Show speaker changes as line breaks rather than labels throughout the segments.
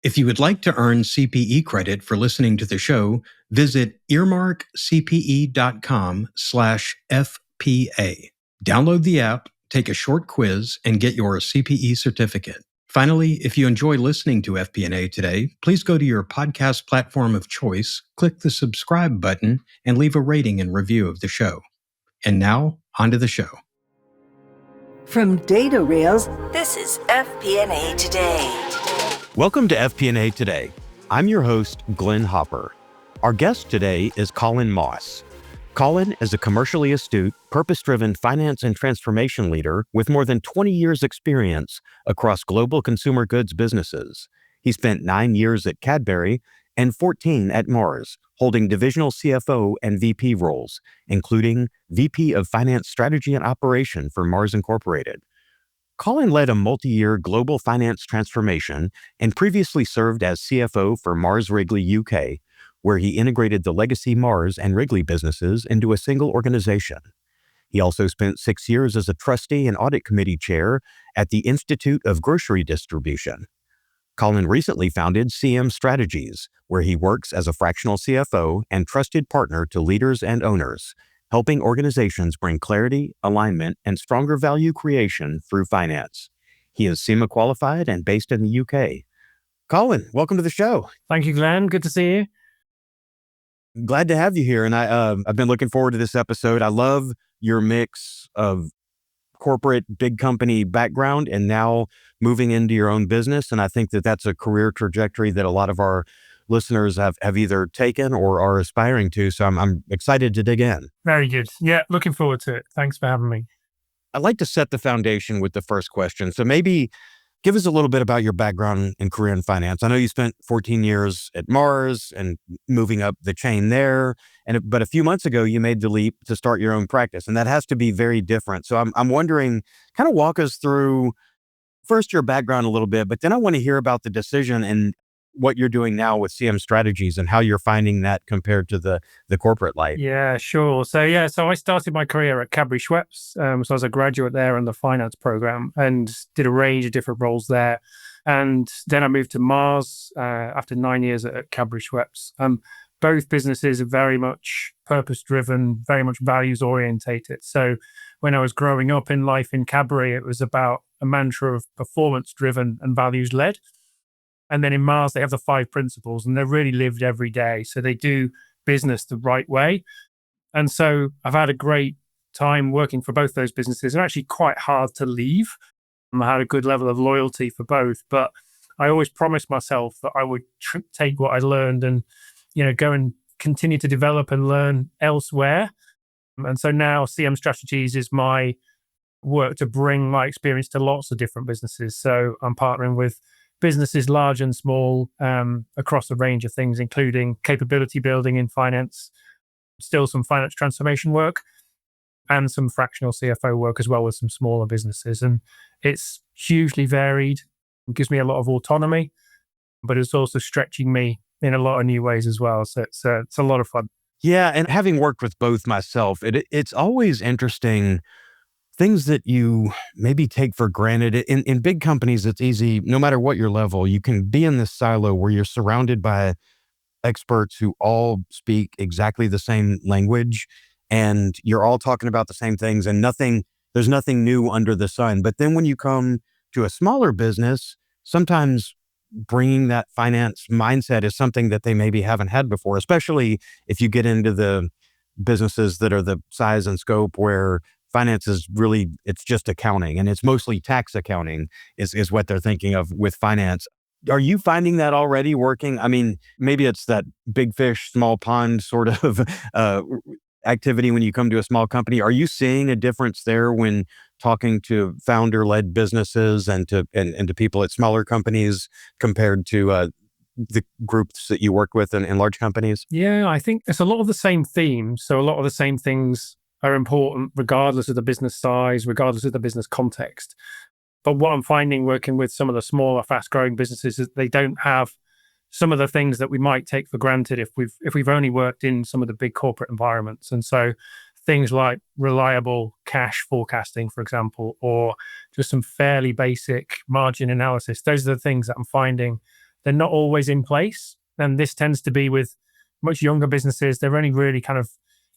If you would like to earn CPE credit for listening to the show, visit earmarkcpe.com/FPA. Download the app, take a short quiz, and get your CPE certificate. Finally, if you enjoy listening to FP&A today, please go to your podcast platform of choice, click the subscribe button, and leave a rating and review of the show. And now, on to the show.
From Data Rails, this is FP&A Today.
Welcome to FP&A Today. I'm your host, Glenn Hopper. Our guest today is Colin Moss. Colin is a commercially astute, purpose-driven finance and transformation leader with more than 20 years' experience across global consumer goods businesses. He spent 9 years at Cadbury and 14 at Mars, holding divisional CFO and VP roles, including VP of Finance Strategy and Operation for Mars Incorporated. Colin led a multi-year global finance transformation and previously served as CFO for Mars Wrigley UK, where he integrated the legacy Mars and Wrigley businesses into a single organization. He also spent 6 years as a trustee and audit committee chair at the Institute of Grocery Distribution. Colin recently founded CM Strategies, where he works as a fractional CFO and trusted partner to leaders and owners, helping organizations bring clarity, alignment, and stronger value creation through finance. He is SEMA qualified and based in the UK. Colin, welcome to the show.
Thank you, Glenn. Good to see you.
Glad to have you here. And I've been looking forward to this episode. I love your mix of corporate big company background and now moving into your own business. And I think that that's a career trajectory that a lot of our listeners have either taken or are aspiring to. So I'm excited to dig in.
Very good. Yeah, looking forward to it. Thanks for having me.
I'd like to set the foundation with the first question. So maybe give us a little bit about your background and career in finance. I know you spent 14 years at Mars and moving up the chain there. But a few months ago, you made the leap to start your own practice, and that has to be very different. So I'm wondering, kind of walk us through first your background a little bit, but then I want to hear about the decision and what you're doing now with CM Strategies and how you're finding that compared to the corporate life.
Yeah, sure. So I started my career at Cadbury Schweppes. So I was a graduate there in the finance program and did a range of different roles there. And then I moved to Mars after 9 years at Cadbury Schweppes. Both businesses are very much purpose-driven, very much values-orientated. So when I was growing up in life in Cadbury, it was about a mantra of performance-driven and values-led. And then in Mars, they have the 5 principles, and they're really lived every day. So they do business the right way. And so I've had a great time working for both those businesses. They're actually quite hard to leave. I had a good level of loyalty for both, but I always promised myself that I would take what I learned and, go and continue to develop and learn elsewhere. And so now CM Strategies is my work to bring my experience to lots of different businesses. So I'm partnering with businesses large and small across a range of things, including capability building in finance, still some finance transformation work, and some fractional CFO work as well with some smaller businesses. And it's hugely varied. It gives me a lot of autonomy, but it's also stretching me in a lot of new ways as well. So it's a lot of fun.
Yeah, and having worked with both myself, it's always interesting things that you maybe take for granted. In big companies, it's easy, no matter what your level, you can be in this silo where you're surrounded by experts who all speak exactly the same language and you're all talking about the same things and there's nothing new under the sun. But then when you come to a smaller business, sometimes bringing that finance mindset is something that they maybe haven't had before, especially if you get into the businesses that are the size and scope where finance is really, it's just accounting and it's mostly tax accounting is what they're thinking of with finance. Are you finding that already working? I mean, maybe it's that big fish, small pond sort of activity when you come to a small company. Are you seeing a difference there when talking to founder-led businesses and to people at smaller companies compared to the groups that you work with in large companies?
Yeah, I think it's a lot of the same themes. So a lot of the same things are important regardless of the business size, regardless of the business context. But what I'm finding working with some of the smaller, fast-growing businesses is they don't have some of the things that we might take for granted if we've only worked in some of the big corporate environments. And so things like reliable cash forecasting, for example, or just some fairly basic margin analysis, those are the things that I'm finding they're not always in place. And this tends to be with much younger businesses. They're only really kind of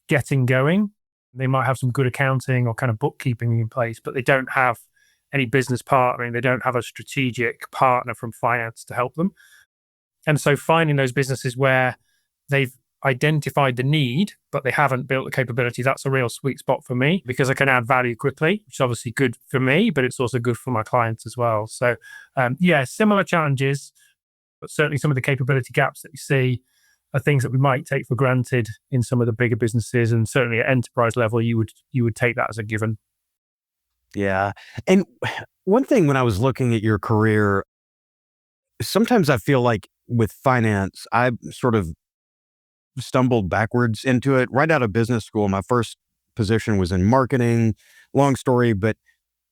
getting going. They might have some good accounting or kind of bookkeeping in place, but they don't have any business partnering. They don't have a strategic partner from finance to help them. And so finding those businesses where they've identified the need, but they haven't built the capability, that's a real sweet spot for me because I can add value quickly, which is obviously good for me, but it's also good for my clients as well. So similar challenges, but certainly some of the capability gaps that you see are things that we might take for granted in some of the bigger businesses, and certainly at enterprise level, you would take that as a given.
Yeah. And one thing when I was looking at your career, sometimes I feel like with finance, I sort of stumbled backwards into it right out of business school. My first position was in marketing, long story, but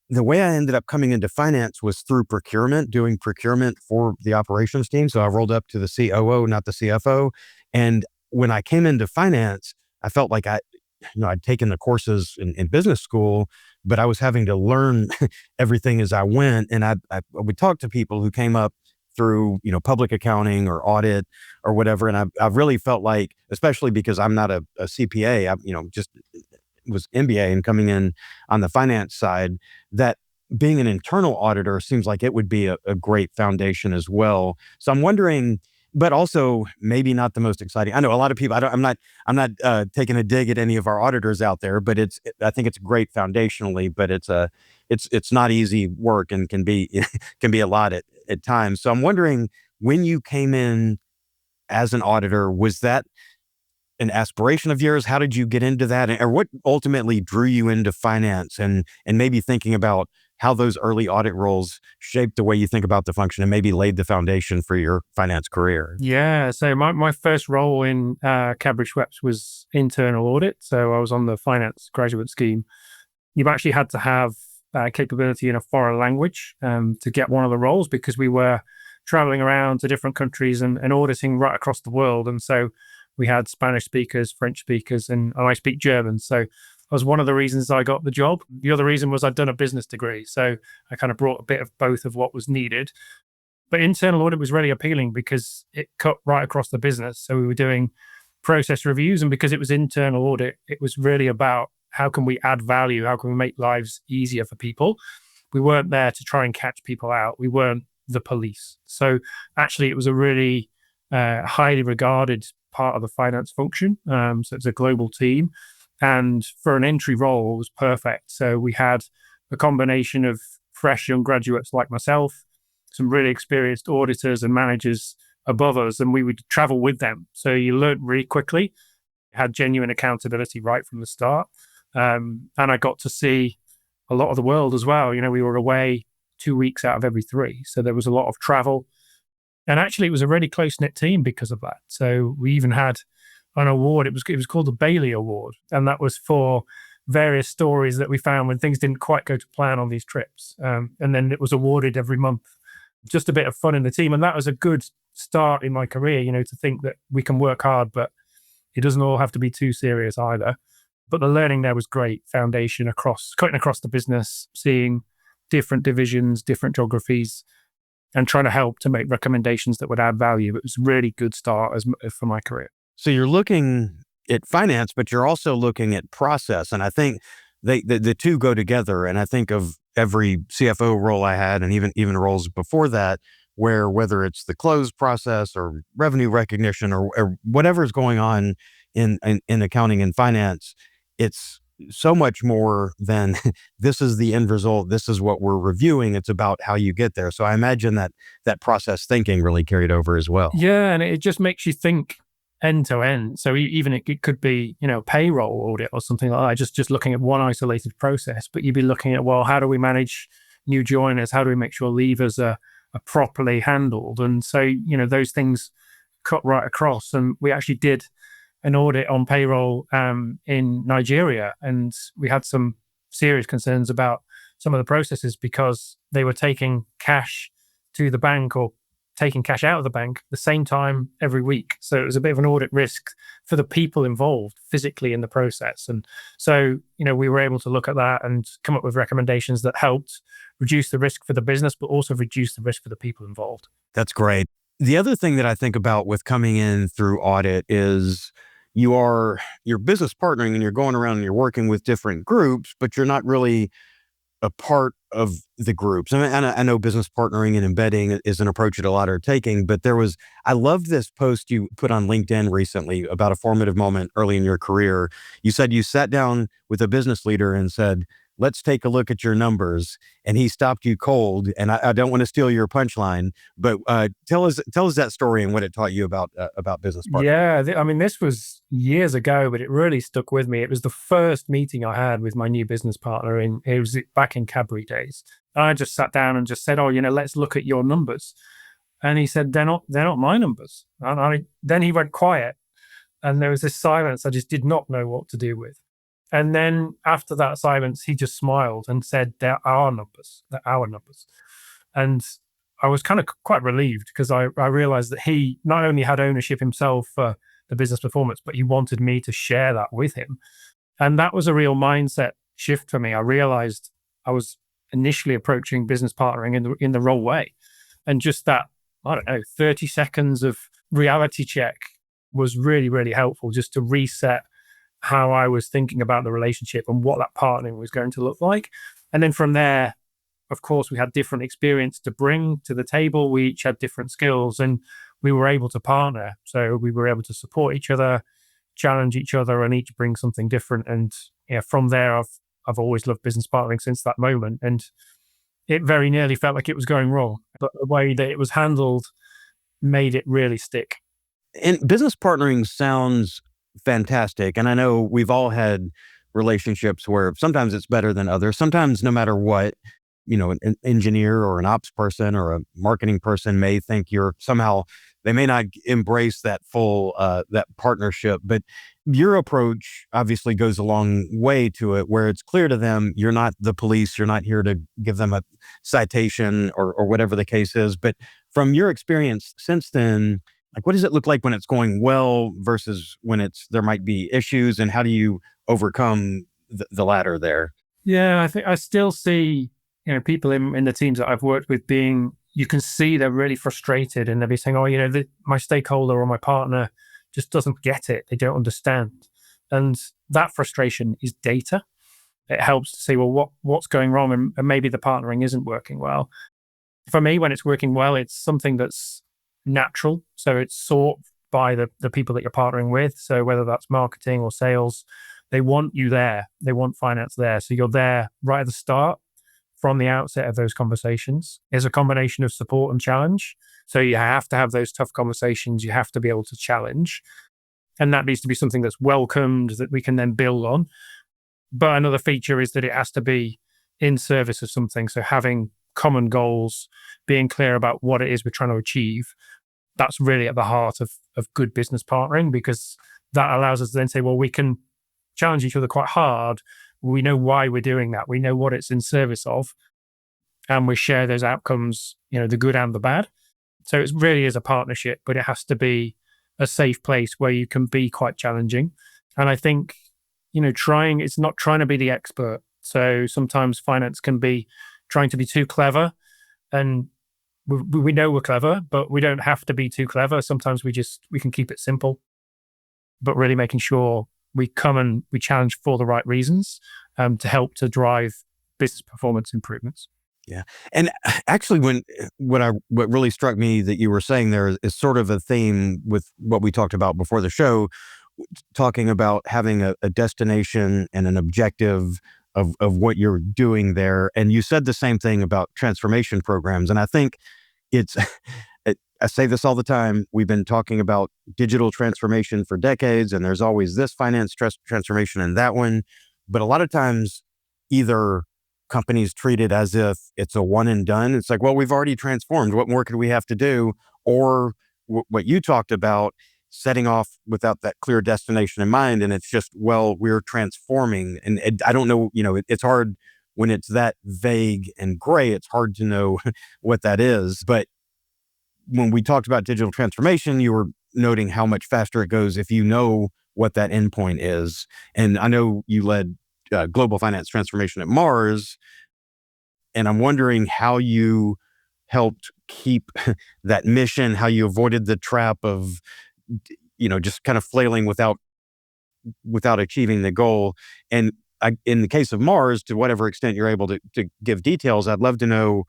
the way I ended up coming into finance was through procurement, doing procurement for the operations team. So I rolled up to the COO, not the CFO. And when I came into finance, I felt like I'd taken the courses in business school, but I was having to learn everything as I went. And I would talk to people who came up through, public accounting or audit or whatever. And I've really felt like, especially because I'm not a CPA, just was MBA and coming in on the finance side, that being an internal auditor seems like it would be a great foundation as well. So I'm wondering, but also maybe not the most exciting. I know a lot of people, I'm not taking a dig at any of our auditors out there, but I think it's great foundationally, but it's not easy work and can be a lot at times. So I'm wondering, when you came in as an auditor, was that an aspiration of yours? How did you get into that? Or what ultimately drew you into finance, and maybe thinking about how those early audit roles shaped the way you think about the function and maybe laid the foundation for your finance career?
Yeah. So my first role in Cadbury Schweppes was internal audit. So I was on the finance graduate scheme. You've actually had to have capability in a foreign language to get one of the roles, because we were traveling around to different countries and auditing right across the world. And so we had Spanish speakers, French speakers, and I speak German. So that was one of the reasons I got the job. The other reason was I'd done a business degree. So I kind of brought a bit of both of what was needed. But internal audit was really appealing because it cut right across the business. So we were doing process reviews, and because it was internal audit, it was really about how can we add value? How can we make lives easier for people? We weren't there to try and catch people out. We weren't the police. So actually, it was a really highly regarded part of the finance function. So it's a global team. And for an entry role, it was perfect. So we had a combination of fresh young graduates like myself, some really experienced auditors and managers above us, and we would travel with them. So you learned really quickly, had genuine accountability right from the start. And I got to see a lot of the world as well. We were away 2 weeks out of every 3. So there was a lot of travel. And actually, it was a really close-knit team because of that. So we even had an award. It was called the Bailey Award. And that was for various stories that we found when things didn't quite go to plan on these trips. And then it was awarded every month. Just a bit of fun in the team. And that was a good start in my career, to think that we can work hard, but it doesn't all have to be too serious either. But the learning there was great. Foundation cutting across the business, seeing different divisions, different geographies, and trying to help to make recommendations that would add value. It was a really good start for my career.
So you're looking at finance, but you're also looking at process. And I think the two go together. And I think of every CFO role I had, and even roles before that, where whether it's the close process or revenue recognition or whatever's going on in accounting and finance, it's so much more than this is the end result. This is what we're reviewing. It's about how you get there. So I imagine that process thinking really carried over as well.
Yeah. And it just makes you think end to end. So even it could be, payroll audit or something like that, just looking at one isolated process, but you'd be looking at, well, how do we manage new joiners? How do we make sure leavers are properly handled? And so, those things cut right across. And we actually did an audit on payroll in Nigeria, and we had some serious concerns about some of the processes because they were taking cash to the bank or taking cash out of the bank the same time every week. So it was a bit of an audit risk for the people involved physically in the process. And so, we were able to look at that and come up with recommendations that helped reduce the risk for the business, but also reduce the risk for the people involved.
That's great. The other thing that I think about with coming in through audit is you're business partnering and you're going around and you're working with different groups, but you're not really a part of the groups. I know business partnering and embedding is an approach that a lot are taking, but I loved this post you put on LinkedIn recently about a formative moment early in your career. You said you sat down with a business leader and said, let's take a look at your numbers. And he stopped you cold. And I don't want to steal your punchline, but tell us that story and what it taught you about business partnering.
Yeah, I mean, this was years ago, but it really stuck with me. It was the first meeting I had with my new business partner it was back in Cadbury days. I just sat down and just said, "Oh, let's look at your numbers." And he said, "They're not my numbers." And then he went quiet, and there was this silence I just did not know what to do with. And then after that silence, he just smiled and said, "They're our numbers. They're our numbers." And I was kind of quite relieved because I realized that he not only had ownership himself for the business performance, but he wanted me to share that with him. And that was a real mindset shift for me. I realized I was initially approaching business partnering in the wrong way. And just that, I don't know, 30 seconds of reality check was really, really helpful just to reset how I was thinking about the relationship and what that partnering was going to look like. And then from there, of course, we had different experience to bring to the table. We each had different skills and we were able to partner. So we were able to support each other, challenge each other, and each bring something different. And from there, I've always loved business partnering since that moment. And it very nearly felt like it was going wrong, but the way that it was handled made it really stick.
And business partnering sounds fantastic. And I know we've all had relationships where sometimes it's better than others. Sometimes no matter what, an engineer or an ops person or a marketing person may think they may not embrace that full, that partnership. But your approach obviously goes a long way to it, where it's clear to them, you're not the police, you're not here to give them a citation or whatever the case is. But from your experience since then, like, what does it look like when it's going well versus when there might be issues, and how do you overcome the latter there?
Yeah, I think I still see, people in the teams that I've worked with you can see they're really frustrated and they'll be saying, "Oh, my stakeholder or my partner just doesn't get it. They don't understand." And that frustration is data. It helps to see, well, what's going wrong, and maybe the partnering isn't working well. For me, when it's working well, it's something that's natural. So it's sought by the people that you're partnering with. So whether that's marketing or sales, they want you there. They want finance there. So you're there right at the start, from the outset of those conversations. Is a combination of support and challenge. So you have to have those tough conversations. You have to be able to challenge. And that needs to be something that's welcomed, that we can then build on. But another feature is that it has to be in service of something. So having common goals, being clear about what it is we're trying to achieve, that's really at the heart of good business partnering, because that allows us to then say, well, we can challenge each other quite hard. We know why we're doing that. We know what it's in service of, and we share those outcomes, the good and the bad. So it really is a partnership, but it has to be a safe place where you can be quite challenging. And I think, it's not trying to be the expert. So sometimes finance can be trying to be too clever, and we know we're clever, but we don't have to be too clever. Sometimes we can keep it simple, but really making sure we come and we challenge for the right reasons, to help to drive business performance improvements.
Yeah. And actually, what really struck me that you were saying there is sort of a theme with what we talked about before the show, talking about having a destination and an objective of what you're doing there. And you said the same thing about transformation programs. And I think I say this all the time. We've been talking about digital transformation for decades, and there's always this finance transformation and that one. But a lot of times, either companies treat it as if it's a one and done. It's like, well, we've already transformed. What more could we have to do? Or what you talked about, setting off without that clear destination in mind. And it's just, well, we're transforming. And I don't know, it's hard when it's that vague and gray. It's hard to know what that is. But when we talked about digital transformation, you were noting how much faster it goes if you know what that endpoint is. And I know you led global finance transformation at Mars. And I'm wondering how you helped keep that mission, how you avoided the trap of, just kind of flailing without achieving the goal. And in the case of Mars, to whatever extent you're able to give details, I'd love to know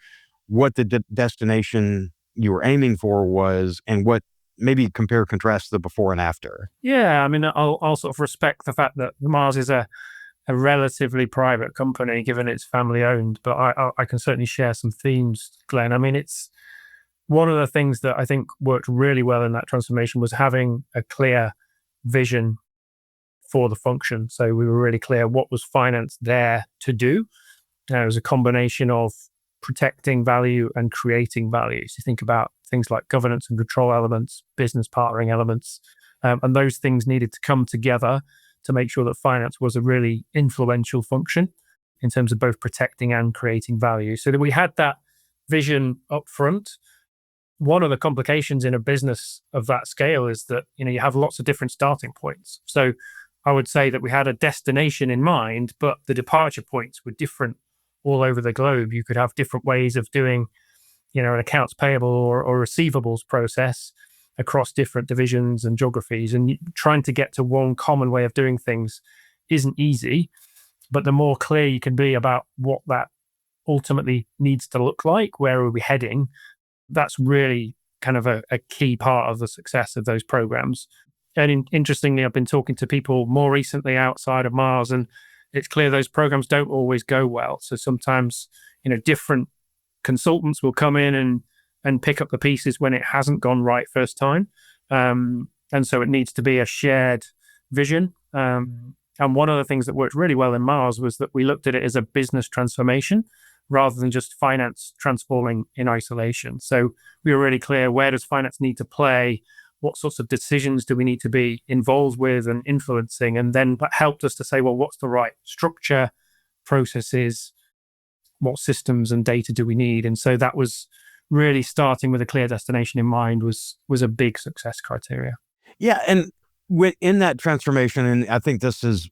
what the destination you were aiming for was, and what maybe compare contrast the before and after.
Yeah, I mean, I'll sort of respect the fact that Mars is a relatively private company, given it's family owned, but I can certainly share some themes, Glenn. I mean, it's one of the things that I think worked really well in that transformation was having a clear vision for the function. So we were really clear what was finance there to do. It was a combination of protecting value and creating value. So you think about things like governance and control elements, business partnering elements, and those things needed to come together to make sure that finance was a really influential function in terms of both protecting and creating value. So that we had that vision up front. One of the complications in a business of that scale is that, you have lots of different starting points. So I would say that we had a destination in mind, but the departure points were different all over the globe. You could have different ways of doing, an accounts payable or receivables process across different divisions and geographies. And trying to get to one common way of doing things isn't easy. But the more clear you can be about what that ultimately needs to look like, where are we heading, that's really kind of a key part of the success of those programs. And interestingly, I've been talking to people more recently outside of Mars, and it's clear those programs don't always go well. So sometimes, different consultants will come in and pick up the pieces when it hasn't gone right first time. And so it needs to be a shared vision. And one of the things that worked really well in Mars was that we looked at it as a business transformation rather than just finance transforming in isolation. So we were really clear, where does finance need to play? What sorts of decisions do we need to be involved with and influencing? And then that helped us to say, well, what's the right structure, processes, what systems and data do we need? And so that was really starting with a clear destination in mind was a big success criteria.
Yeah. And in that transformation, and I think this is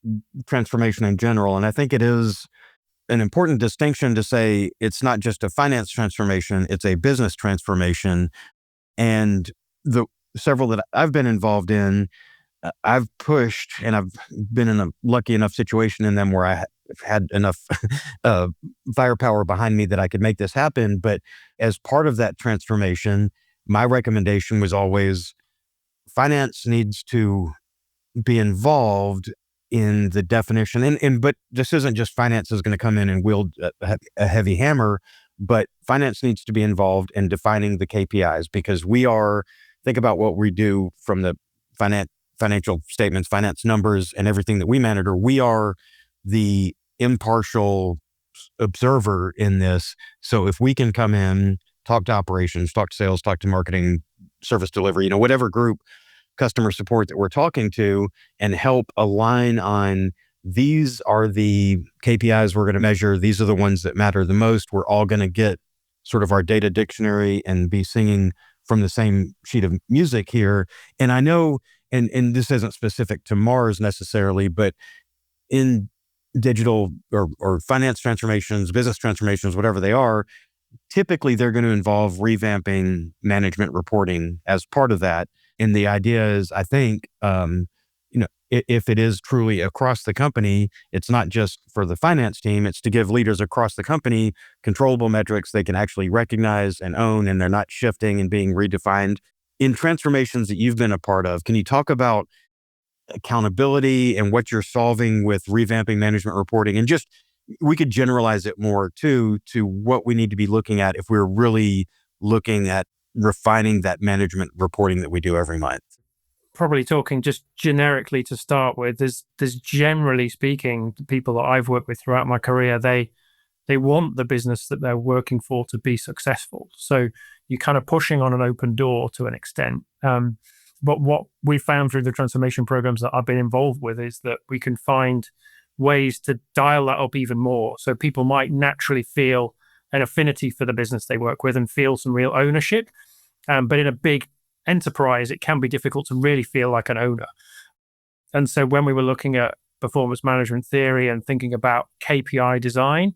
transformation in general, and I think it is an important distinction to say it's not just a finance transformation, it's a business transformation. And the several that I've been involved in, I've pushed, and I've been in a lucky enough situation in them where I had enough firepower behind me that I could make this happen. But as part of that transformation, my recommendation was always finance needs to be involved in the definition. But this isn't just finance is going to come in and wield a heavy hammer, but finance needs to be involved in defining the KPIs, because think about what we do from the financial statements, finance numbers, and everything that we monitor. We are the impartial observer in this. So if we can come in, talk to operations, talk to sales, talk to marketing, service delivery, whatever group, customer support that we're talking to, and help align on these are the KPIs we're going to measure. These are the ones that matter the most. We're all going to get sort of our data dictionary and be singing from the same sheet of music here. And I know, and this isn't specific to Mars necessarily, but in digital or finance transformations, business transformations, whatever they are, typically they're going to involve revamping management reporting as part of that. And the idea is, I think, if it is truly across the company, it's not just for the finance team, it's to give leaders across the company controllable metrics they can actually recognize and own, and they're not shifting and being redefined. In transformations that you've been a part of, can you talk about accountability and what you're solving with revamping management reporting? And just, we could generalize it more too, to what we need to be looking at if we're really looking at refining that management reporting that we do every month.
Probably talking just generically to start with, there's generally speaking, the people that I've worked with throughout my career, they want the business that they're working for to be successful. So you're kind of pushing on an open door to an extent. But what we found through the transformation programs that I've been involved with is that we can find ways to dial that up even more. So people might naturally feel an affinity for the business they work with and feel some real ownership. But in a big enterprise, it can be difficult to really feel like an owner. And so when we were looking at performance management theory and thinking about KPI design,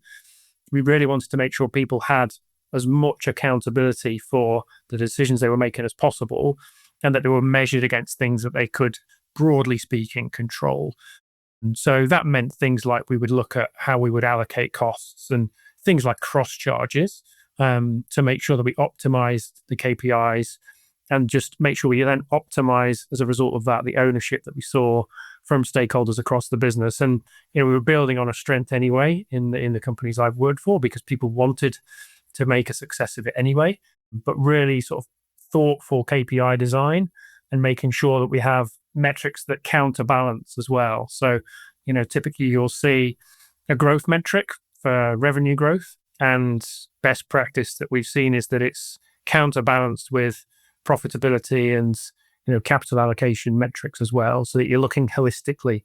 we really wanted to make sure people had as much accountability for the decisions they were making as possible, and that they were measured against things that they could, broadly speaking, control. And so that meant things like we would look at how we would allocate costs and things like cross charges, to make sure that we optimized the KPIs and just make sure we then optimize as a result of that the ownership that we saw from stakeholders across the business. And we were building on a strength anyway in the companies I've worked for, because people wanted to make a success of it anyway. But really sort of thoughtful KPI design and making sure that we have metrics that counterbalance as well. So, typically you'll see a growth metric for revenue growth, and best practice that we've seen is that it's counterbalanced with profitability and capital allocation metrics as well, so that you're looking holistically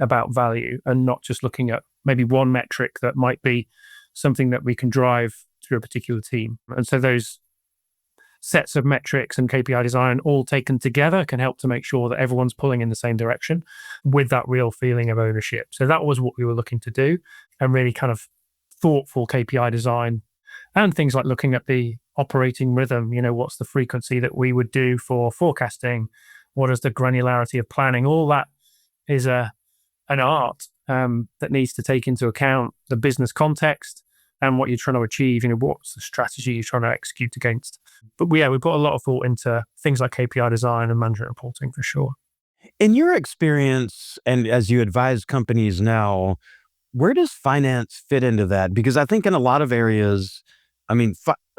about value and not just looking at maybe one metric that might be something that we can drive through a particular team. And so those sets of metrics and KPI design all taken together can help to make sure that everyone's pulling in the same direction with that real feeling of ownership. So that was what we were looking to do, and really kind of thoughtful KPI design and things like looking at the operating rhythm. What's the frequency that we would do for forecasting? What is the granularity of planning? All that is an art that needs to take into account the business context and what you're trying to achieve. What's the strategy you're trying to execute against? But we put a lot of thought into things like KPI design and management reporting for sure.
In your experience, and as you advise companies now, where does finance fit into that? Because I think in a lot of areas,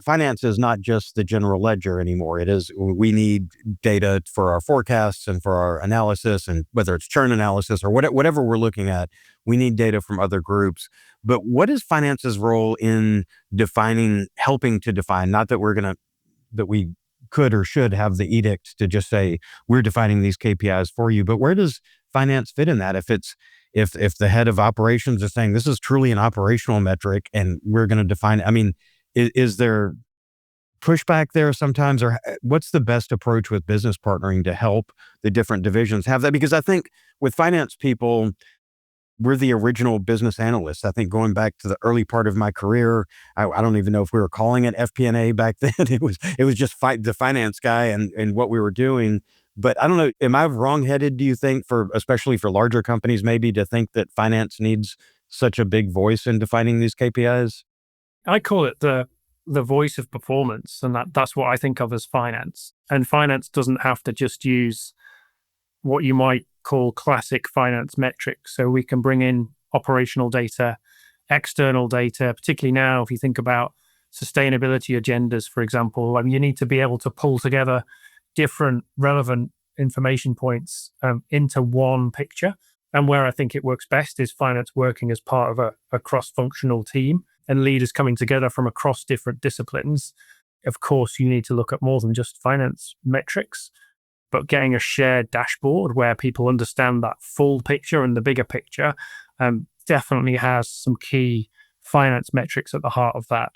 finance is not just the general ledger anymore. It is, we need data for our forecasts and for our analysis, and whether it's churn analysis or whatever we're looking at, we need data from other groups. But what is finance's role in helping to define, not that that we could or should have the edict to just say, we're defining these KPIs for you, but where does finance fit in that? If the head of operations is saying this is truly an operational metric and we're going to define it, is there pushback there sometimes, or what's the best approach with business partnering to help the different divisions have that? Because I think with finance people, we're the original business analysts. I think going back to the early part of my career, I don't even know if we were calling it FP&A back then. It was just the finance guy and what we were doing. But I don't know, am I wrong-headed, do you think, especially for larger companies maybe, to think that finance needs such a big voice in defining these KPIs?
I call it the voice of performance, and that's what I think of as finance. And finance doesn't have to just use what you might call classic finance metrics. So we can bring in operational data, external data, particularly now if you think about sustainability agendas, for example. You need to be able to pull together different relevant information points into one picture. And where I think it works best is finance working as part of a cross-functional team and leaders coming together from across different disciplines. Of course, you need to look at more than just finance metrics, but getting a shared dashboard where people understand that full picture and the bigger picture definitely has some key finance metrics at the heart of that,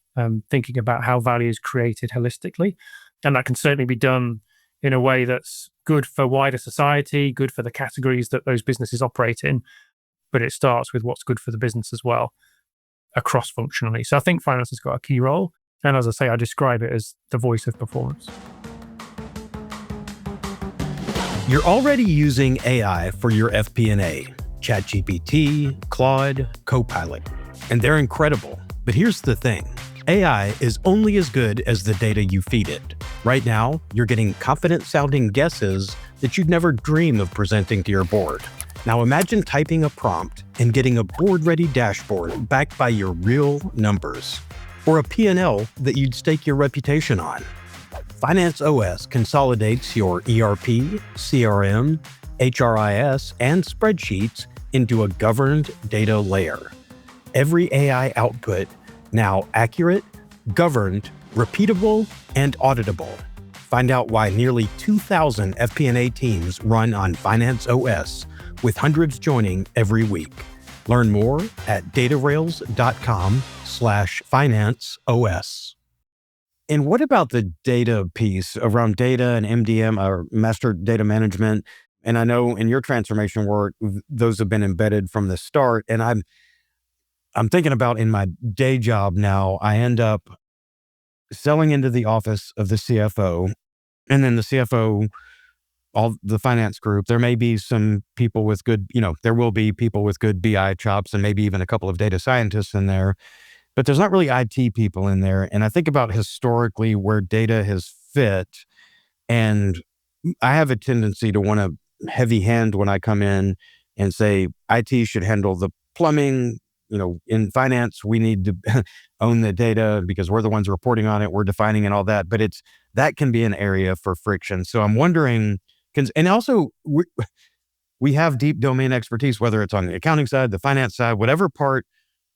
thinking about how value is created holistically. And that can certainly be done in a way that's good for wider society, good for the categories that those businesses operate in. But it starts with what's good for the business as well, across functionally. So I think finance has got a key role. And as I say, I describe it as the voice of performance.
You're already using AI for your FP&A, ChatGPT, Claude, Copilot, and they're incredible. But here's the thing. AI is only as good as the data you feed it. Right now, you're getting confident-sounding guesses that you'd never dream of presenting to your board. Now imagine typing a prompt and getting a board-ready dashboard backed by your real numbers, or a P&L that you'd stake your reputation on. Finance OS consolidates your ERP, CRM, HRIS, and spreadsheets into a governed data layer. Every AI output now accurate, governed, repeatable, and auditable. Find out why nearly 2,000 FP&A teams run on Finance OS, with hundreds joining every week. Learn more at datarails.com/financeos. And what about the data piece around data and MDM, or master data management? And I know in your transformation work, those have been embedded from the start. And I'm thinking about in my day job now, I end up selling into the office of the CFO, and then the CFO, all the finance group, there may be some people with good, there will be people with good BI chops and maybe even a couple of data scientists in there, but there's not really IT people in there. And I think about historically where data has fit, and I have a tendency to want to heavy hand when I come in and say, IT should handle the plumbing. In finance, we need to own the data because we're the ones reporting on it, we're defining and all that. But that can be an area for friction. So I'm wondering, and also we have deep domain expertise, whether it's on the accounting side, the finance side, whatever part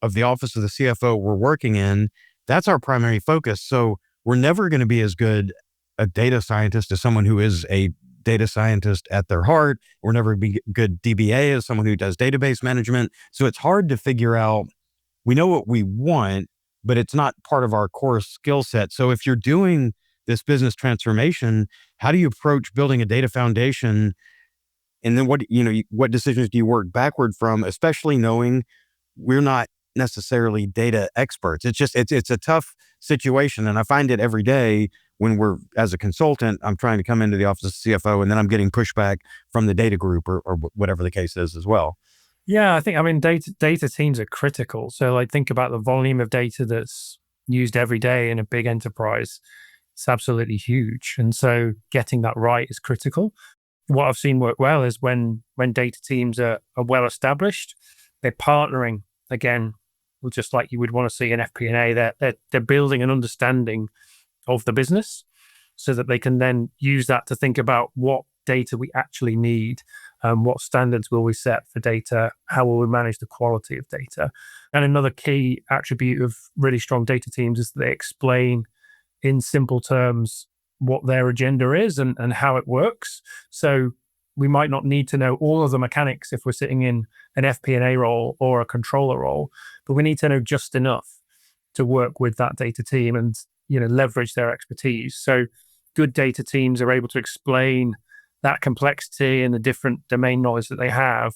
of the office of the CFO we're working in, that's our primary focus. So we're never going to be as good a data scientist as someone who is a data scientist at their heart. We're never be good DBA as someone who does database management. So it's hard to figure out, we know what we want, but it's not part of our core skill set. So if you're doing this business transformation, how do you approach building a data foundation? And then what decisions do you work backward from, especially knowing we're not necessarily data experts? It's a tough situation. And I find it every day when as a consultant, I'm trying to come into the office of CFO, and then I'm getting pushback from the data group or whatever the case is as well.
Yeah, I mean, data teams are critical. So think about the volume of data that's used every day in a big enterprise. It's absolutely huge. And so getting that right is critical. What I've seen work well is when data teams are well established, they're partnering again, just like you would want to see in FP&A. They're building an understanding of the business so that they can then use that to think about what data we actually need, what standards will we set for data, how will we manage the quality of data. And another key attribute of really strong data teams is that they explain in simple terms what their agenda is and how it works. So we might not need to know all of the mechanics if we're sitting in an FP&A role or a controller role, but we need to know just enough to work with that data team and leverage their expertise. So good data teams are able to explain that complexity and the different domain knowledge that they have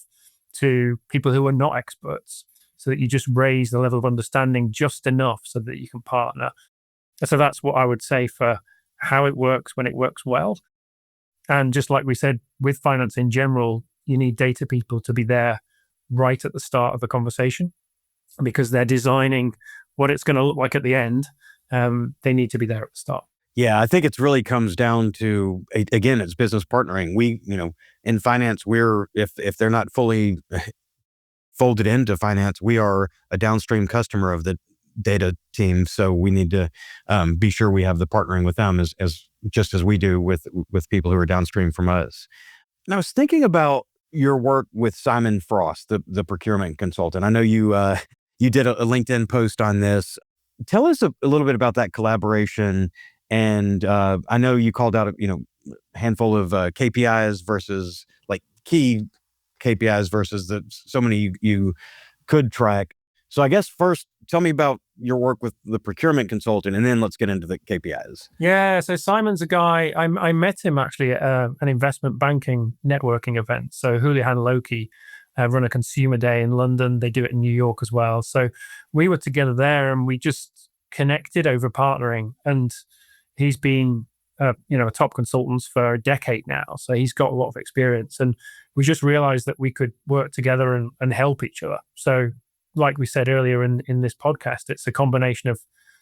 to people who are not experts, so that you just raise the level of understanding just enough so that you can partner. So that's what I would say for how it works when it works well. And just like we said, with finance in general, you need data people to be there right at the start of the conversation because they're designing what it's going to look like at the end. They need to be there at the start.
Yeah, I think it really comes down to, again, it's business partnering. We, in finance, if they're not fully folded into finance, we are a downstream customer of the data team. So we need to be sure we have the partnering with them as just as we do with people who are downstream from us. And I was thinking about your work with Simon Frost, the procurement consultant. I know you did a LinkedIn post on this. Tell us a little bit about that collaboration. And I know you called out a handful of KPIs versus like key KPIs versus so many you could track. So I guess first, tell me about your work with the procurement consultant, and then let's get into the KPIs.
Yeah, so Simon's a guy, I met him actually at an investment banking networking event. So Houlihan Lokey run a consumer day in London. They do it in New York as well. So we were together there and we just connected over partnering. And he's been a top consultant for a decade now. So he's got a lot of experience. And we just realized that we could work together and help each other. So like we said earlier in this podcast, it's a combination of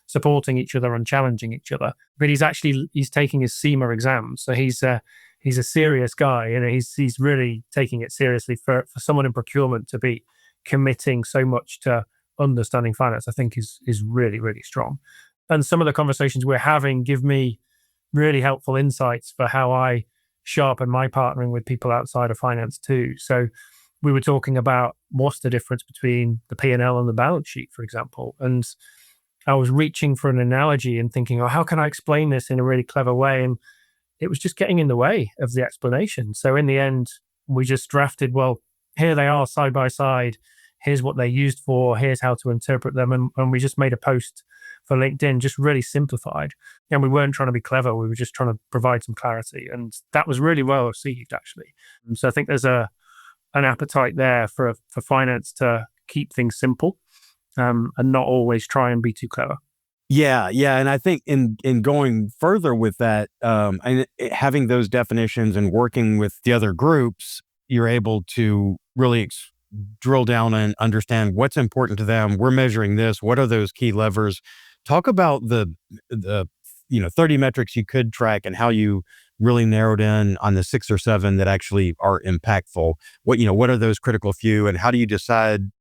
supporting each other and challenging each other. But he's taking his SEMA exams. So he's a serious guy. He's really taking it seriously for someone in procurement to be committing so much to understanding finance, I think is really, really strong. And some of the conversations we're having give me really helpful insights for how I sharpen my partnering with people outside of finance too. So we were talking about what's the difference between the P&L and the balance sheet, for example. And I was reaching for an analogy and thinking, how can I explain this in a really clever way? And it was just getting in the way of the explanation. So in the end, we just drafted, well, here they are side by side. Here's what they're used for. Here's how to interpret them. And we just made a post for LinkedIn, just really simplified. And we weren't trying to be clever. We were just trying to provide some clarity. And that was really well received, actually. And so I think there's an appetite there for finance to keep things simple and not always try and be too clever.
Yeah, yeah, and I think in going further with that, having those definitions and working with the other groups, you're able to really drill down and understand what's important to them. We're measuring this. What are those key levers? Talk about the 30 metrics you could track and how you really narrowed in on the 6 or 7 that actually are impactful. What are those critical few, and how do you decide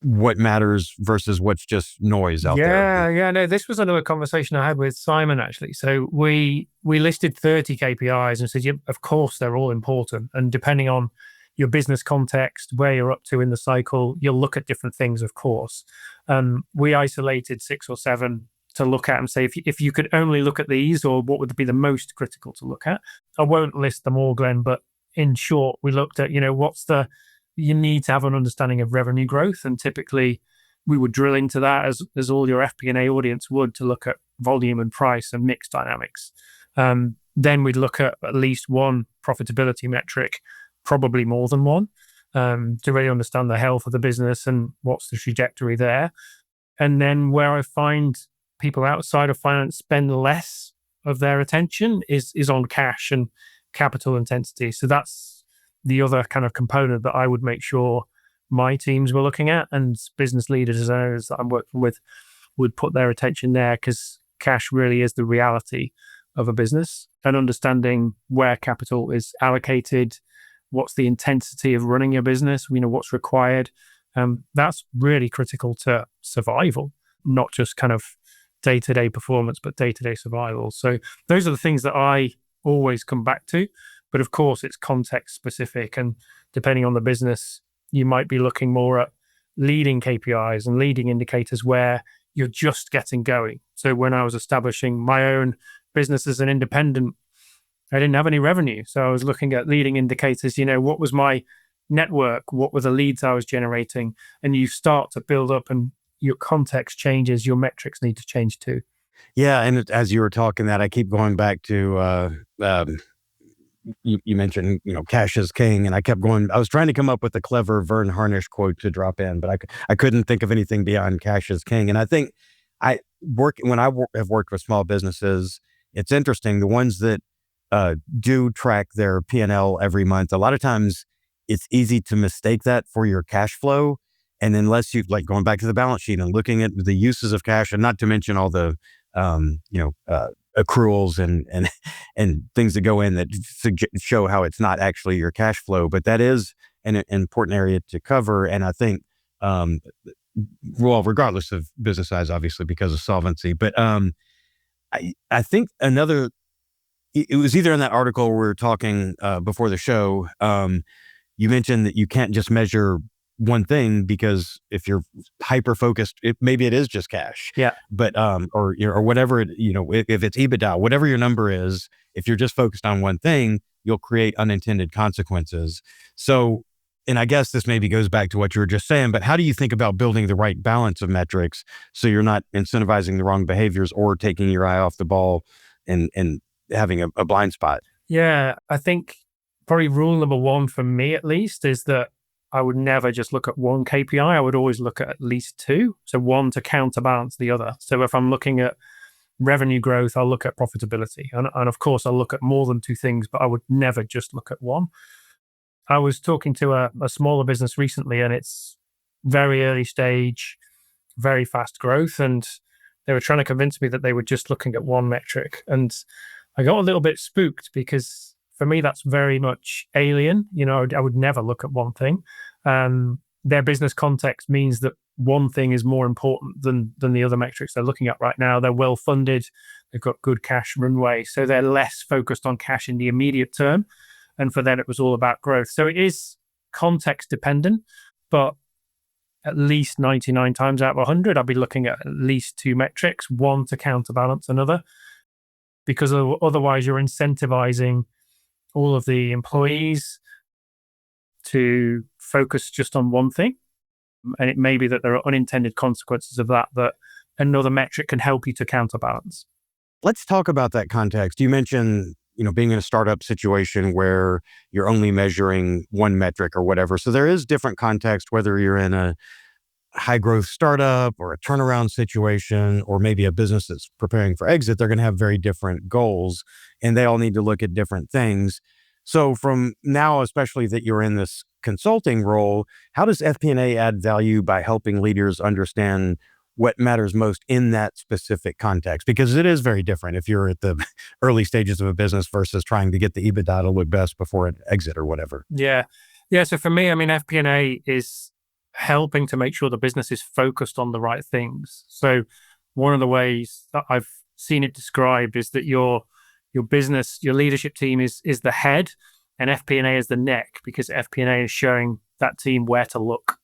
what matters versus what's just noise out there?
Yeah. No, this was another conversation I had with Simon actually. So we listed 30 KPIs and said, yeah, of course they're all important. And depending on your business context, where you're up to in the cycle, you'll look at different things, of course. We isolated 6 or 7 to look at and say, if you could only look at these, or what would be the most critical to look at? I won't list them all, Glenn, but in short, we looked at, you need to have an understanding of revenue growth. And typically we would drill into that as all your FP&A audience would, to look at volume and price and mix dynamics. Then we'd look at least one profitability metric, probably more than one, to really understand the health of the business and what's the trajectory there. And then where I find people outside of finance spend less of their attention is on cash and capital intensity. So that's the other kind of component that I would make sure my teams were looking at, and business leaders and owners that I'm working with would put their attention there, because cash really is the reality of a business, and understanding where capital is allocated, what's the intensity of running your business, what's required. That's really critical to survival, not just kind of day-to-day performance, but day-to-day survival. So those are the things that I always come back to. But of course, it's context specific. And depending on the business, you might be looking more at leading KPIs and leading indicators where you're just getting going. So when I was establishing my own business as an independent, I didn't have any revenue. So I was looking at leading indicators, what was my network? What were the leads I was generating? And you start to build up, and your context changes, your metrics need to change too.
Yeah, and as you were talking that, I keep going back to you mentioned, cash is king, and I kept going. I was trying to come up with a clever Vern Harnish quote to drop in, but I couldn't think of anything beyond cash is king. And I think have worked with small businesses, it's interesting. The ones that do track their P&L every month, a lot of times it's easy to mistake that for your cash flow. And unless you like going back to the balance sheet and looking at the uses of cash, and not to mention all the accruals and things that go in that show how it's not actually your cash flow, but that is an important area to cover. And I think, regardless of business size, obviously because of solvency, but I think it was either in that article we were talking before the show, you mentioned that you can't just measure one thing, because if you're hyper focused, maybe it is just cash.
Yeah.
But or whatever if it's EBITDA, whatever your number is, if you're just focused on one thing, you'll create unintended consequences. So, and I guess this maybe goes back to what you were just saying, but how do you think about building the right balance of metrics so you're not incentivizing the wrong behaviors or taking your eye off the ball and having a blind spot?
Yeah, I think probably rule number one for me, at least, is that I would never just look at one KPI. I would always look at least 2. So one to counterbalance the other. So if I'm looking at revenue growth, I'll look at profitability. And of course, I'll look at more than 2 things, but I would never just look at one. I was talking to a smaller business recently, and it's very early stage, very fast growth. And they were trying to convince me that they were just looking at one metric. And I got a little bit spooked, because for me, that's very much alien. I would never look at one thing. Their business context means that one thing is more important than the other metrics they're looking at right now. They're well funded. They've got good cash runway. So they're less focused on cash in the immediate term. And for them, it was all about growth. So it is context dependent, but at least 99 times out of 100, I'll be looking at least 2 metrics, one to counterbalance another, because otherwise you're incentivizing all of the employees to focus just on one thing. And it may be that there are unintended consequences of that another metric can help you to counterbalance.
Let's talk about that context. You mentioned, being in a startup situation where you're only measuring one metric or whatever. So there is different context, whether you're in a high growth startup or a turnaround situation, or maybe a business that's preparing for exit, they're going to have very different goals and they all need to look at different things. So from now, especially that you're in this consulting role, how does FP&A add value by helping leaders understand what matters most in that specific context? Because it is very different if you're at the early stages of a business versus trying to get the EBITDA to look best before an exit or whatever.
Yeah. Yeah. So for me, I mean, FP&A is helping to make sure the business is focused on the right things. So one of the ways that I've seen it described is that your business, your leadership team is the head and FP&A is the neck, because FP&A is showing that team where to look.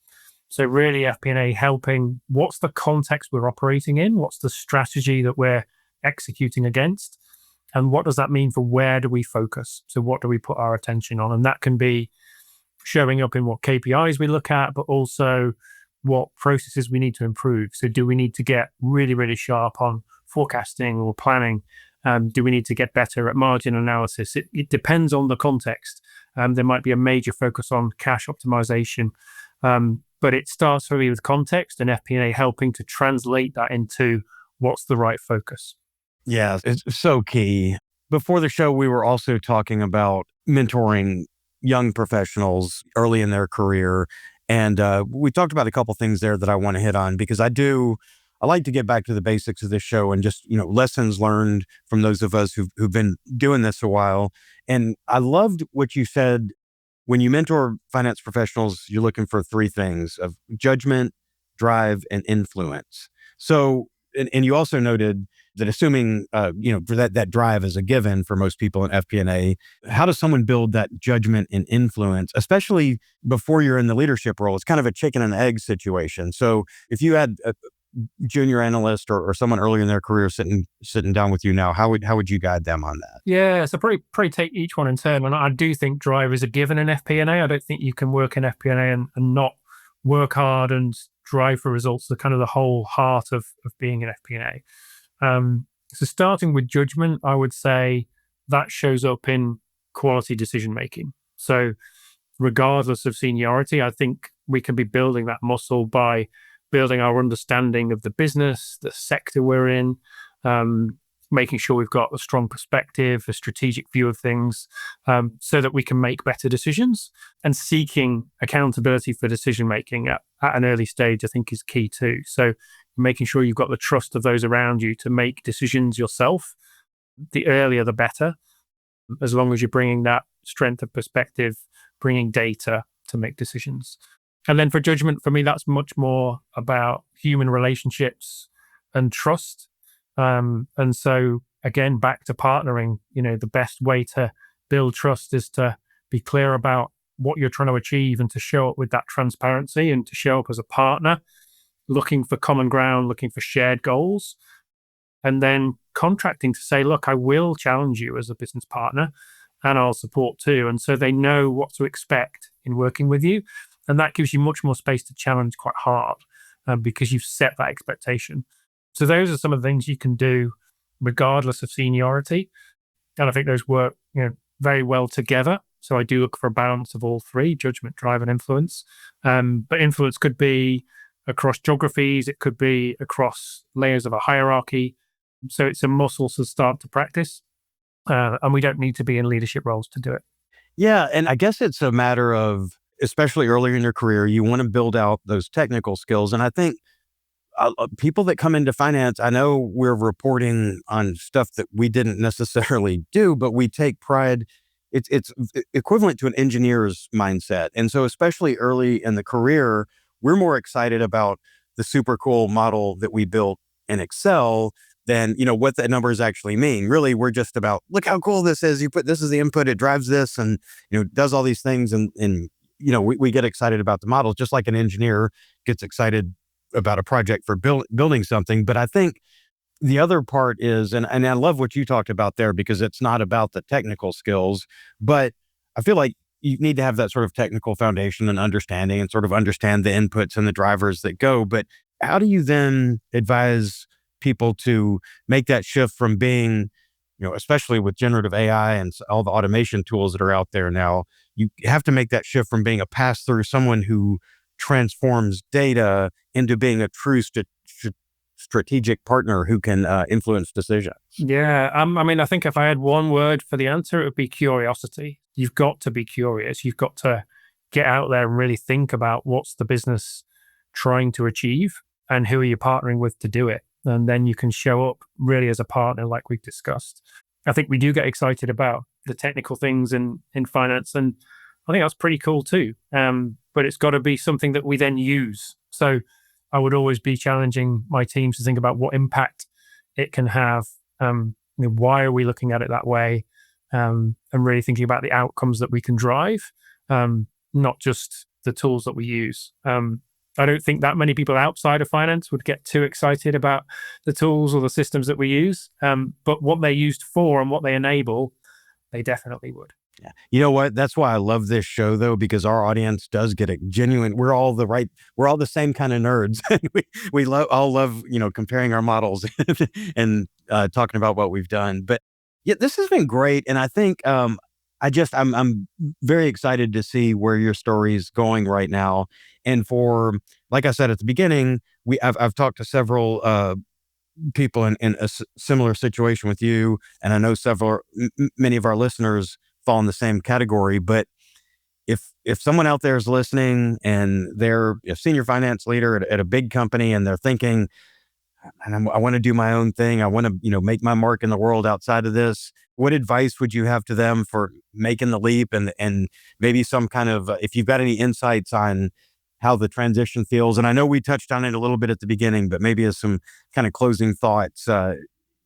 So really FP&A helping, what's the context we're operating in? What's the strategy that we're executing against? And what does that mean for where do we focus? So what do we put our attention on? And that can be showing up in what KPIs we look at, but also what processes we need to improve. So do we need to get really, really sharp on forecasting or planning? Do we need to get better at margin analysis? It depends on the context. There might be a major focus on cash optimization, but it starts really with context and FP&A helping to translate that into what's the right focus.
Yeah, it's so key. Before the show, we were also talking about mentoring young professionals early in their career. And we talked about a couple things there that I want to hit on, because I like to get back to the basics of this show and just, lessons learned from those of us who've been doing this a while. And I loved what you said. When you mentor finance professionals, you're looking for three things: of judgment, drive, and influence. So, and you also noted that assuming, for that drive is a given for most people in FP&A, how does someone build that judgment and influence, especially before you're in the leadership role? It's kind of a chicken and egg situation. So if you had a junior analyst or someone early in their career sitting down with you now, how would you guide them on that?
Yeah, so probably take each one in turn. And I do think drive is a given in FP&A. I don't think you can work in FP&A and not work hard and drive for results. The kind of the whole heart of being in FP&A. So starting with judgment, I would say that shows up in quality decision making. So regardless of seniority, I think we can be building that muscle by building our understanding of the business, the sector we're in, making sure we've got a strong perspective, a strategic view of things, so that we can make better decisions. And seeking accountability for decision making at an early stage, I think, is key too. So making sure you've got the trust of those around you to make decisions yourself. The earlier, the better, as long as you're bringing that strength of perspective, bringing data to make decisions. And then for judgment, for me, that's much more about human relationships and trust. And so again, back to partnering, the best way to build trust is to be clear about what you're trying to achieve and to show up with that transparency and to show up as a partner, looking for common ground, looking for shared goals, and then contracting to say, look, I will challenge you as a business partner and I'll support too. And so they know what to expect in working with you. And that gives you much more space to challenge quite hard, because you've set that expectation. So those are some of the things you can do regardless of seniority. And I think those work, very well together. So I do look for a balance of all three: judgment, drive, and influence. But influence could be across geographies. It could be across layers of a hierarchy. So it's a muscle to start to practice. And we don't need to be in leadership roles to do it.
Yeah. And I guess it's a matter of, especially earlier in your career, you want to build out those technical skills. And I think people that come into finance, I know we're reporting on stuff that we didn't necessarily do, but we take pride. It's equivalent to an engineer's mindset. And so especially early in the career, we're more excited about the super cool model that we built in Excel than, what the numbers actually mean. Really, we're just about, look how cool this is. This is the input, it drives this and, does all these things. And we get excited about the model, just like an engineer gets excited about a project for building something. But I think the other part is, and I love what you talked about there, because it's not about the technical skills, but I feel like you need to have that sort of technical foundation and understanding and sort of understand the inputs and the drivers that go. But how do you then advise people to make that shift from being, especially with generative AI and all the automation tools that are out there now, you have to make that shift from being a pass-through, someone who transforms data into being a true strategic partner who can influence decisions.
Yeah. I think if I had one word for the answer, it would be curiosity. You've got to be curious. You've got to get out there and really think about what's the business trying to achieve and who are you partnering with to do it. And then you can show up really as a partner, like we've discussed. I think we do get excited about the technical things in finance, and I think that's pretty cool too. But it's got to be something that we then use. So I would always be challenging my teams to think about what impact it can have. Why are we looking at it that way? And really thinking about the outcomes that we can drive, not just the tools that we use. I don't think that many people outside of finance would get too excited about the tools or the systems that we use. But what they're used for and what they enable, they definitely would.
Yeah. You know what? That's why I love this show, though, because our audience does get it genuine. We're all the same kind of nerds. we all love, comparing our models and talking about what we've done. But yeah, this has been great. And I think I'm very excited to see where your story's going right now. And like I said at the beginning, I've talked to several people in a similar situation with you, and I know many of our listeners fall in the same category. But if someone out there is listening and they're a senior finance leader at a big company and they're thinking, and I want to do my own thing, I want to make my mark in the world outside of this, what advice would you have to them for making the leap, and maybe some kind of if you've got any insights on how the transition feels? And I know we touched on it a little bit at the beginning, but maybe as some kind of closing thoughts,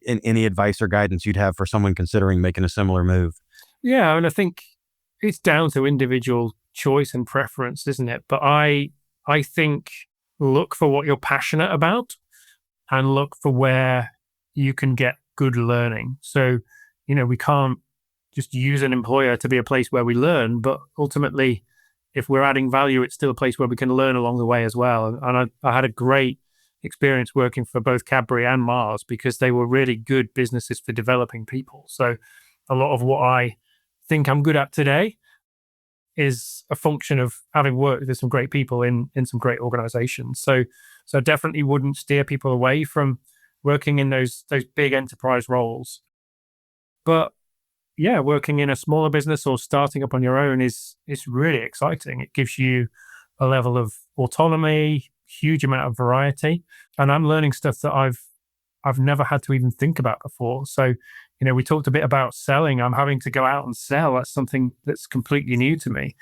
any advice or guidance you'd have for someone considering making a similar move.
Yeah, and I think it's down to individual choice and preference, isn't it? But I think look for what you're passionate about and look for where you can get good learning. So, we can't just use an employer to be a place where we learn, but ultimately, if we're adding value, it's still a place where we can learn along the way as well. And I had a great experience working for both Cadbury and Mars because they were really good businesses for developing people. So a lot of what I think I'm good at today is a function of having worked with some great people in some great organizations. So I definitely wouldn't steer people away from working in those big enterprise roles. But yeah, working in a smaller business or starting up on your own is really exciting. It gives you a level of autonomy, huge amount of variety, and I'm learning stuff that I've never had to even think about before. So, we talked a bit about selling. I'm having to go out and sell. That's something that's completely new to me.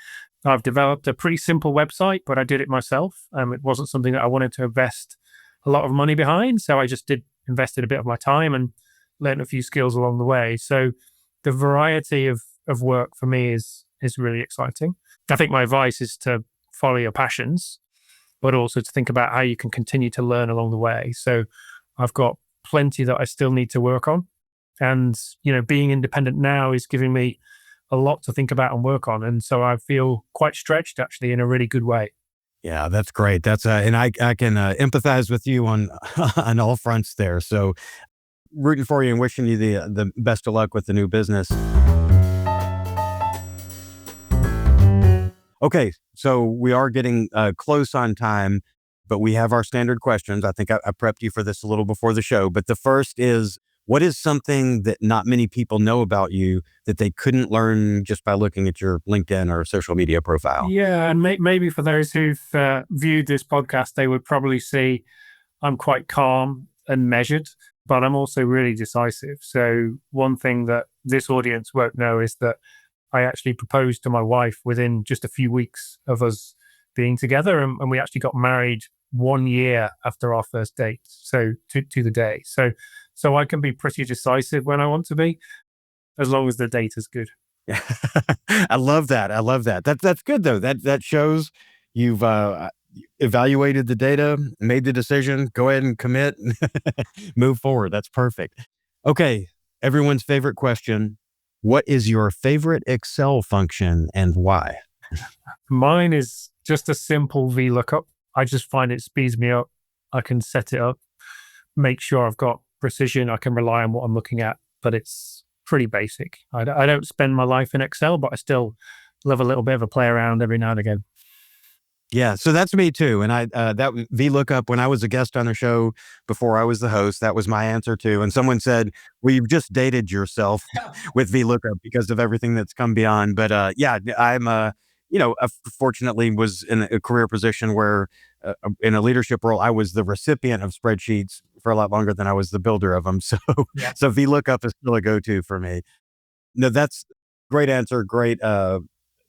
I've developed a pretty simple website, but I did it myself. It wasn't something that I wanted to invest a lot of money behind, so I just invested a bit of my time and learned a few skills along the way. So the variety of work for me is really exciting. I think my advice is to follow your passions, but also to think about how you can continue to learn along the way. So I've got plenty that I still need to work on. And, being independent now is giving me a lot to think about and work on. And so I feel quite stretched actually in a really good way.
Yeah, that's great. That's and I can empathize with you on on all fronts there. So rooting for you and wishing you the best of luck with the new business. Okay, so we are getting close on time, but we have our standard questions. I think I prepped you for this a little before the show, but the first is, what is something that not many people know about you that they couldn't learn just by looking at your LinkedIn or social media profile?
Yeah, and maybe for those who've viewed this podcast, they would probably see I'm quite calm and measured, but I'm also really decisive. So one thing that this audience won't know is that I actually proposed to my wife within just a few weeks of us being together, and we actually got married 1 year after our first date, so to the day. So I can be pretty decisive when I want to be, as long as the date is good.
I love that. That's good though. That shows you've evaluated the data, made the decision, go ahead and commit, move forward. That's perfect. Okay, everyone's favorite question. What is your favorite Excel function and why?
Mine is just a simple VLOOKUP. I just find it speeds me up. I can set it up, make sure I've got precision. I can rely on what I'm looking at, but it's pretty basic. I don't spend my life in Excel, but I still love a little bit of a play around every now and again.
Yeah, so that's me too. And that VLOOKUP, when I was a guest on the show before I was the host, that was my answer too. And someone said, "Well, you've just dated yourself with VLOOKUP because of everything that's come beyond." But yeah, I'm fortunately was in a career position where in a leadership role, I was the recipient of spreadsheets for a lot longer than I was the builder of them. So
Yeah.
so VLOOKUP is still a go-to for me. No, that's great answer.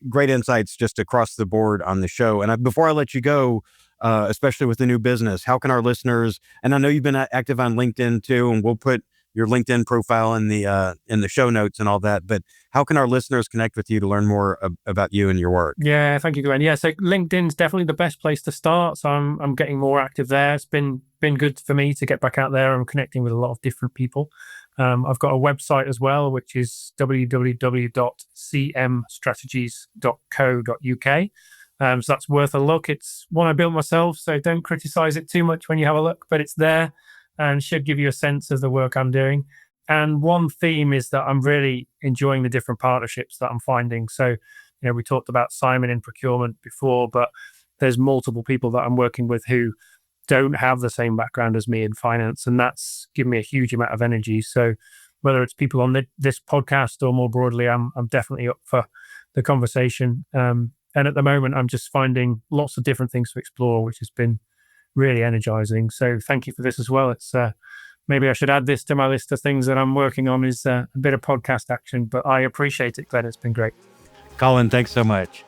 Great insights just across the board on the show. And before I let you go, especially with the new business, how can our listeners? And I know you've been active on LinkedIn too, and we'll put your LinkedIn profile in the show notes and all that. But how can our listeners connect with you to learn more about you and your work?
Yeah, thank you, Glenn. Yeah, so LinkedIn's definitely the best place to start. So I'm getting more active there. It's been good for me to get back out there. I'm connecting with a lot of different people. I've got a website as well, which is www.cmstrategies.co.uk. So that's worth a look. It's one I built myself, so don't criticize it too much when you have a look, but it's there and should give you a sense of the work I'm doing. And one theme is that I'm really enjoying the different partnerships that I'm finding. So, we talked about Simon in procurement before, but there's multiple people that I'm working with who don't have the same background as me in finance, and that's given me a huge amount of energy. So whether it's people on this podcast or more broadly, I'm definitely up for the conversation. And at the moment, I'm just finding lots of different things to explore, which has been really energizing. So thank you for this as well. It's maybe I should add this to my list of things that I'm working on is a bit of podcast action, but I appreciate it, Glenn. It's been great.
Colin, thanks so much.